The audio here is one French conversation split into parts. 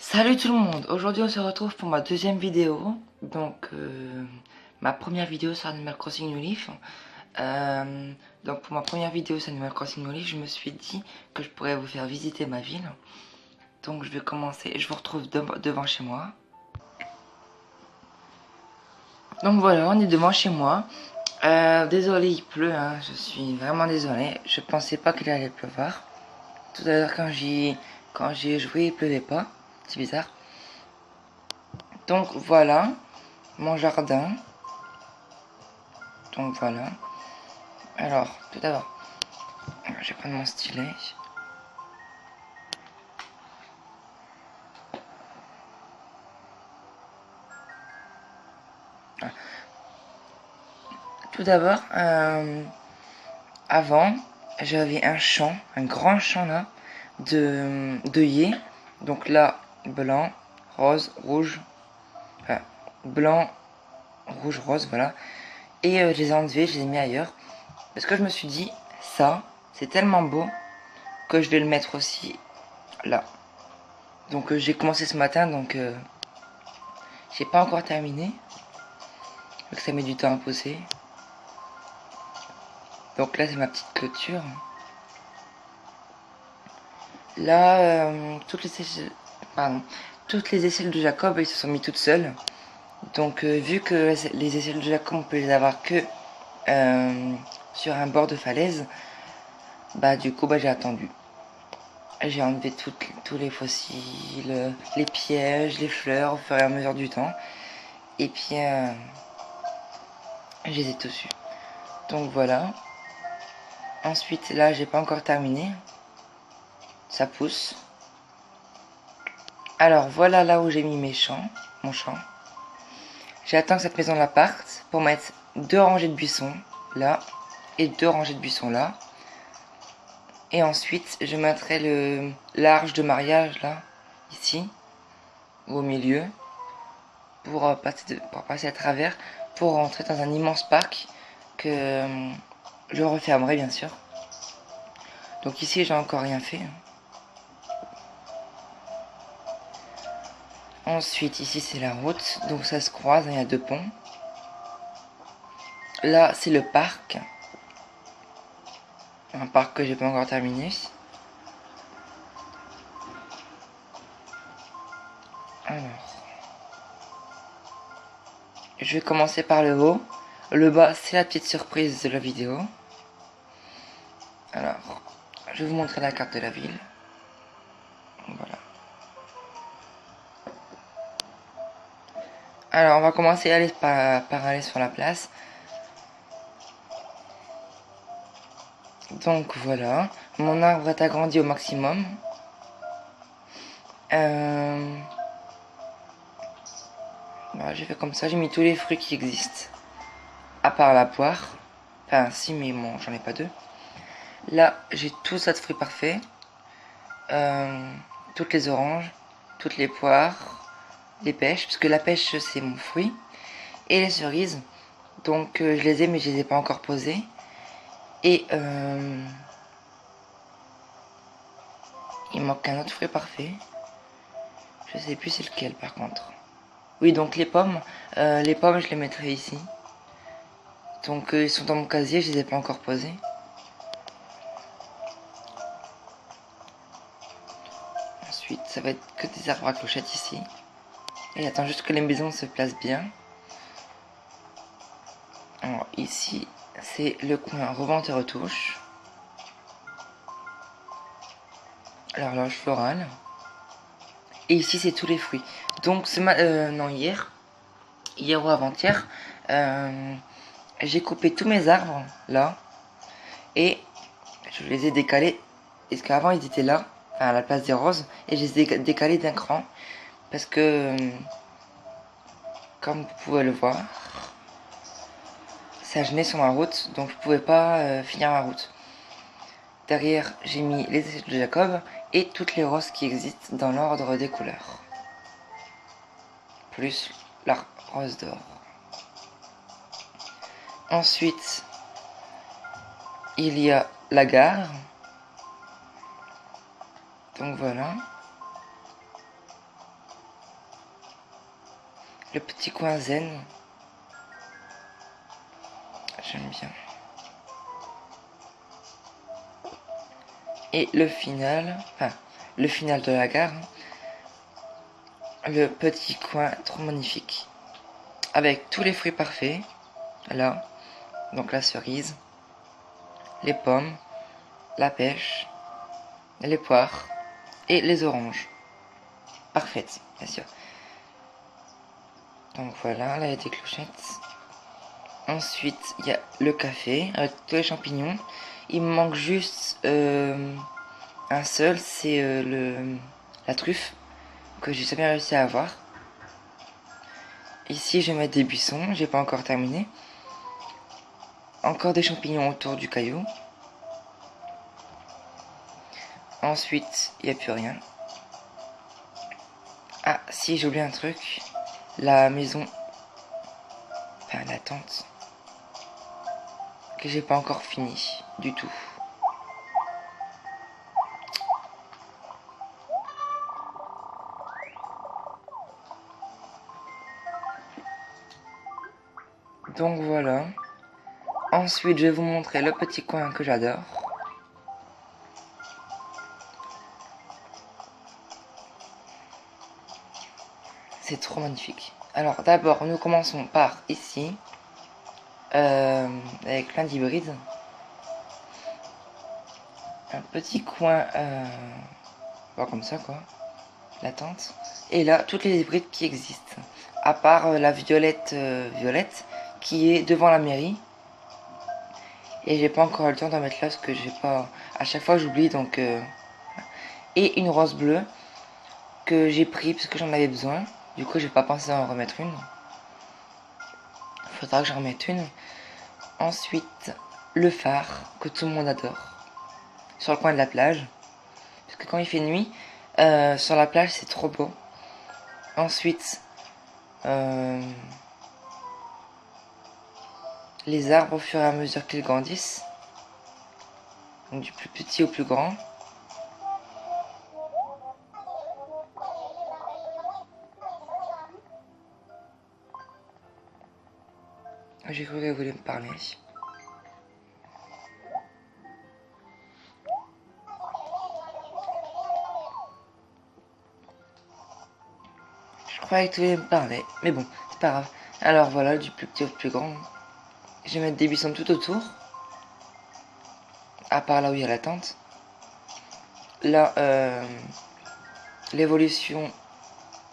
Salut tout le monde, aujourd'hui on se retrouve pour ma deuxième vidéo. Ma première vidéo sur Animal Crossing New Leaf. Pour ma première vidéo sur Animal Crossing New Leaf, je me suis dit que je pourrais vous faire visiter ma ville. Donc je vais commencer, je vous retrouve devant chez moi. Donc voilà, on est devant chez moi. Désolé, il pleut, hein, je suis vraiment désolé. Je pensais pas qu'il allait pleuvoir. Tout à l'heure quand j'y ai joué, il pleuvait pas. C'est bizarre. Donc voilà, mon jardin. Donc voilà. Alors, tout d'abord, je vais prendre mon stylet. Ah. Tout d'abord, avant, j'avais un champ, un grand champ là, d'œillets. Donc là, blanc, rose, rouge. Enfin, blanc, rouge, rose, voilà. Et je les ai enlevés, je les ai mis ailleurs. Parce que je me suis dit, ça, c'est tellement beau que je vais le mettre aussi là. Donc j'ai commencé ce matin, donc j'ai pas encore terminé. Donc ça met du temps à poser. Donc là c'est ma petite clôture. Là, toutes les aisselles de Jacob, ils se sont mis toutes seules. Donc vu que les aisselles de Jacob, on peut les avoir que sur un bord de falaise, bah du coup bah j'ai attendu. J'ai enlevé tous les fossiles, les pièges, les fleurs au fur et à mesure du temps. Et puis je les ai tous eus. Donc voilà. Ensuite là j'ai pas encore terminé. Ça pousse. Alors voilà là où j'ai mis mon champ. J'attends que cette maison la parte pour mettre 2 rangées de buissons là et 2 rangées de buissons là. Et ensuite je mettrai l'arche de mariage là, ici, ou au milieu, pour passer à travers, pour rentrer dans un immense parc que je refermerai bien sûr. Donc ici j'ai encore rien fait. Ensuite ici c'est la route, donc ça se croise, il y a 2 ponts. Là c'est le parc. Un parc que j'ai pas encore terminé. Alors, je vais commencer par le haut. Le bas, c'est la petite surprise de la vidéo. Alors, je vais vous montrer la carte de la ville. Voilà. Alors, on va commencer à aller par aller sur la place. Donc voilà, mon arbre est agrandi au maximum. Voilà, j'ai fait comme ça, j'ai mis tous les fruits qui existent. À part la poire. Enfin, si, mais bon, j'en ai pas deux. Là, j'ai tout ça de fruits parfaits. Toutes les oranges, toutes les poires, les pêches, parce que la pêche c'est mon fruit, et les cerises. Donc je les ai mais je les ai pas encore posées. Et il manque un autre fruit parfait. Je sais plus c'est lequel par contre. Oui, donc les pommes je les mettrai ici. Donc ils sont dans mon casier, je les ai pas encore posés. Ensuite ça va être que des arbres à clochettes ici. Et j'attends juste que les maisons se placent bien. Alors ici c'est le coin revente et retouche. L'horloge florale. Et ici c'est tous les fruits. Donc hier ou avant-hier, j'ai coupé tous mes arbres là et je les ai décalés. Parce qu'avant ils étaient là, à la place des roses, et je les ai décalés d'un cran parce que, comme vous pouvez le voir, ça gênait sur ma route, donc je pouvais pas finir ma route. Derrière, j'ai mis les aisselles de Jacob et toutes les roses qui existent dans l'ordre des couleurs. Plus la rose d'or. Ensuite, il y a la gare. Donc voilà. le petit coin zen. J'aime bien. Et le final, enfin, le final de la gare, le petit coin trop magnifique. Avec tous les fruits parfaits, là, donc la cerise, les pommes, la pêche, les poires et les oranges. Parfaites, bien sûr. Donc voilà, là il y a des clochettes. Ensuite, il y a le café avec tous les champignons. Il me manque juste un seul, c'est la truffe que j'ai jamais réussi à avoir. Ici, je vais mettre des buissons, j'ai pas encore terminé. Encore des champignons autour du caillou. Ensuite, il n'y a plus rien. Ah, si, j'ai oublié un truc. La maison, enfin la tente, que j'ai pas encore fini du tout. Donc voilà. Ensuite, je vais vous montrer le petit coin que j'adore. C'est trop magnifique. Alors d'abord, nous commençons par ici, avec plein d'hybrides. Un petit coin, bon, comme ça quoi, la tente. Et là, toutes les hybrides qui existent. À part la violette, qui est devant la mairie. Et j'ai pas encore eu le temps d'en mettre là parce que j'ai pas. À chaque fois j'oublie donc. Et une rose bleue que j'ai pris parce que j'en avais besoin. Du coup j'ai pas pensé à en remettre une. Faudra que j'en remette une. Ensuite le phare que tout le monde adore. Sur le coin de la plage. Parce que quand il fait nuit, sur la plage c'est trop beau. Ensuite les arbres au fur et à mesure qu'ils grandissent. Donc du plus petit au plus grand. J'ai cru qu'elle voulait me parler. Je croyais que tu voulais me parler. Mais bon, c'est pas grave. Alors voilà, du plus petit au plus grand. Je vais mettre des buissons tout autour. À part là où il y a la tente. Là, l'évolution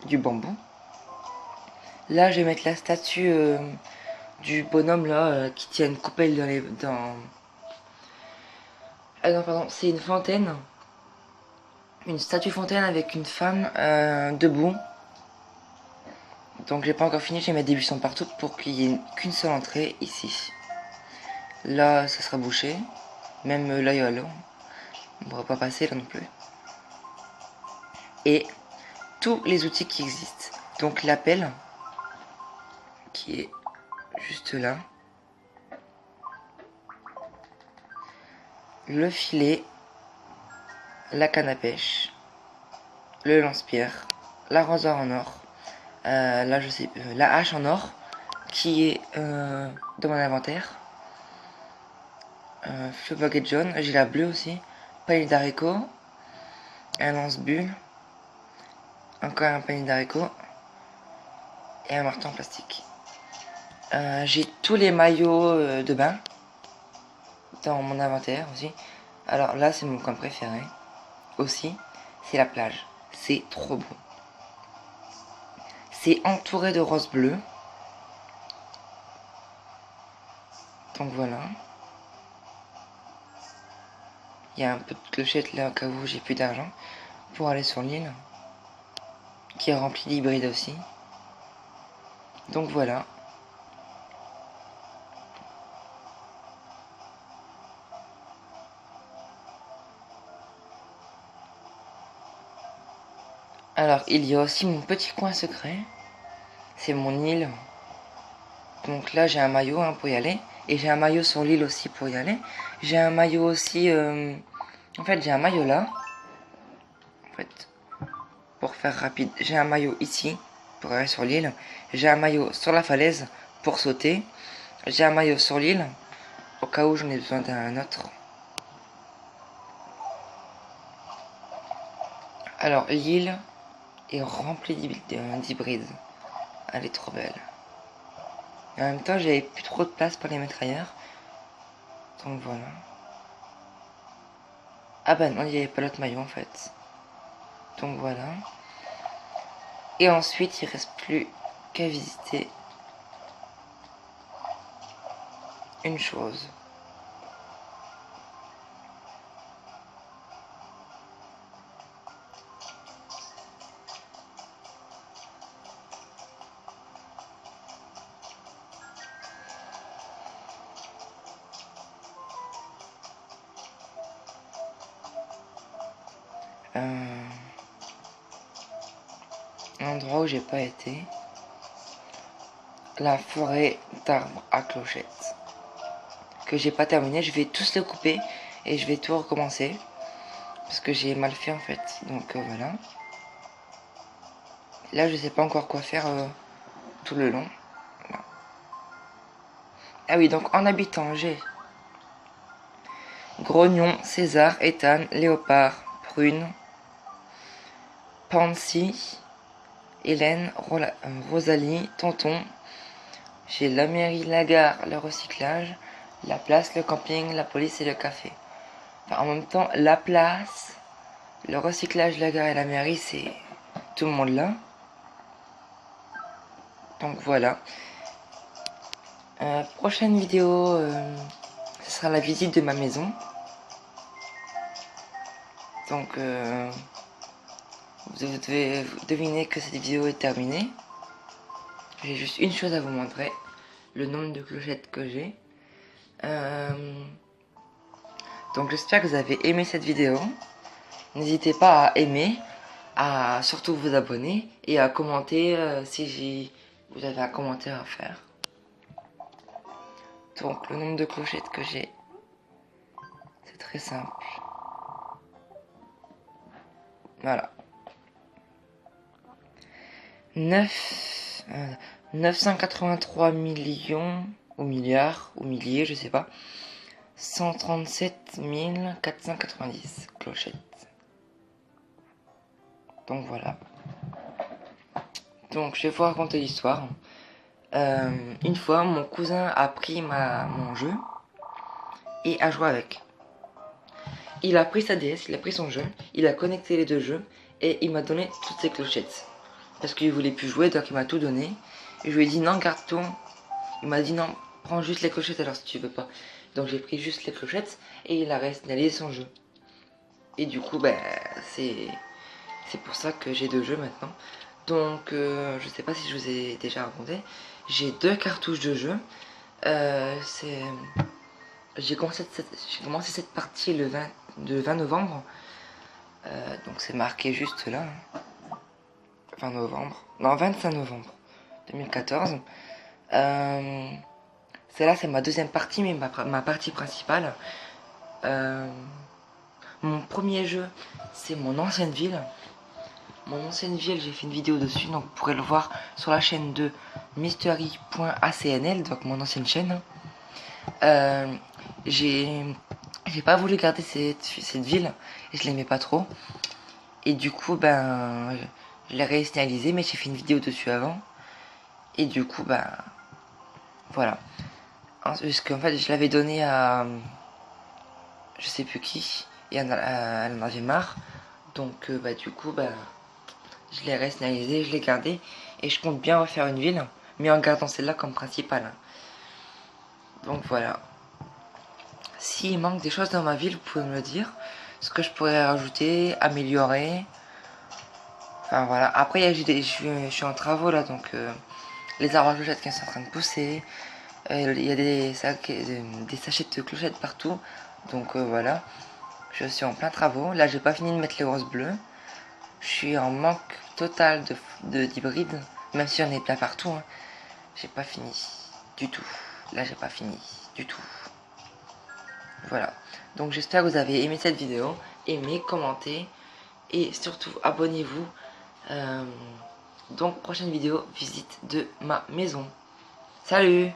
du bambou. Là, je vais mettre la statue du bonhomme là qui tient une coupelle dans les. Dans... Ah non, pardon, c'est une fontaine. Une statue fontaine avec une femme debout. Donc j'ai pas encore fini, je vais mettre des buissons partout pour qu'il y ait qu'une seule entrée ici. Là, ça sera bouché. Même là, il y a l'eau. On ne pourra pas passer là non plus. Et tous les outils qui existent. Donc la pelle, qui est juste là. Le filet, la canne à pêche, le lance-pierre, l'arrosoir en or, là je sais, la hache en or, qui est dans mon inventaire. Feu baguette jaune, j'ai la bleue aussi, panier d'haricots, un lance-bulle, encore un panier d'haricots et un marteau en plastique. J'ai tous les maillots de bain dans mon inventaire aussi. Alors là c'est mon coin préféré aussi, c'est la plage. C'est trop beau. C'est entouré de roses bleues. Donc voilà. Il y a un peu de clochette là au cas où j'ai plus d'argent pour aller sur l'île. Qui est remplie d'hybrides aussi. Donc voilà. Alors il y a aussi mon petit coin secret. C'est mon île. Donc là j'ai un maillot pour y aller. Et j'ai un maillot sur l'île aussi pour y aller. J'ai un maillot aussi... En fait j'ai un maillot là. En fait, pour faire rapide, j'ai un maillot ici. pour aller sur l'île. J'ai un maillot sur la falaise pour sauter. J'ai un maillot sur l'île au cas où j'en ai besoin d'un autre. Alors l'île est remplie d'hybrides. Elle est trop belle. Et en même temps j'avais plus trop de place pour les mettre ailleurs. Donc voilà. Ah bah non, il n'y avait pas l'autre maillot en fait. Donc voilà. Et ensuite il reste plus qu'à visiter une chose. Un endroit où j'ai pas été. La forêt d'arbres à clochettes. Que j'ai pas terminé. Je vais tous les couper et je vais tout recommencer. Parce que j'ai mal fait en fait. Donc voilà. Là je sais pas encore quoi faire tout le long. Voilà. Ah oui, donc en habitant j'ai Grognon, César, Ethan, Léopard, Prune, Pansy, Hélène, Rosalie, Tonton. J'ai la mairie, la gare, le recyclage, la place, le camping, la police et le café. Enfin, en même temps, la place, le recyclage, la gare et la mairie, c'est tout le monde là. Donc voilà. Prochaine vidéo, ce sera la visite de ma maison. Donc vous devez deviner que cette vidéo est terminée. J'ai juste une chose à vous montrer. Le nombre de clochettes que j'ai. Donc j'espère que vous avez aimé cette vidéo. N'hésitez pas à aimer, à surtout vous abonner et à commenter si vous avez un commentaire à faire. Donc le nombre de clochettes que j'ai, c'est très simple. Voilà. 983 millions, ou milliards, ou milliers, je sais pas. 137 490 clochettes. Donc voilà. Donc je vais vous raconter l'histoire. Une fois, mon cousin a pris mon jeu et a joué avec. Il a pris sa DS, il a pris son jeu, il a connecté les deux jeux et il m'a donné toutes ses clochettes. Parce qu'il voulait plus jouer, donc il m'a tout donné. Et je lui ai dit non, garde tout. Il m'a dit non, prends juste les clochettes alors si tu veux pas. Donc j'ai pris juste les clochettes et il a réinstallé son jeu. Et du coup, ben, c'est pour ça que j'ai deux jeux maintenant. Donc, je sais pas si je vous ai déjà raconté. J'ai deux cartouches de jeu. J'ai commencé cette partie le 20 novembre. Donc c'est marqué juste là. 20 novembre. Non, 25 novembre 2014. Celle-là, c'est ma deuxième partie, mais ma partie principale. Mon premier jeu, c'est mon ancienne ville. Mon ancienne ville, j'ai fait une vidéo dessus, donc vous pourrez le voir sur la chaîne de mystery.acnl, donc mon ancienne chaîne. J'ai pas voulu garder cette ville, et je l'aimais pas trop. Et du coup, ben, je l'ai réinitialisé, mais j'ai fait une vidéo dessus avant. Et du coup, ben, voilà. Parce qu'en fait, je l'avais donné à je sais plus qui, et elle en avait marre. Donc, bah, du coup, bah, je l'ai réinitialisé, je l'ai gardé, et je compte bien refaire une ville, mais en gardant celle-là comme principale. Donc voilà. S'il manque des choses dans ma ville, vous pouvez me le dire. Ce que je pourrais rajouter, améliorer. Enfin voilà. Après, je suis en travaux là, donc les arbres à clochettes qui sont en train de pousser. Il y a des sachets de clochettes partout. Donc voilà. Je suis en plein travaux. Là, j'ai pas fini de mettre les roses bleues. Je suis en manque total d'hybrides. Même si j'en ai plein partout. Hein. J'ai pas fini du tout. Là, j'ai pas fini du tout. Voilà. Donc j'espère que vous avez aimé cette vidéo. Aimez, commentez. Et surtout, abonnez-vous. Donc prochaine vidéo, visite de ma maison. Salut!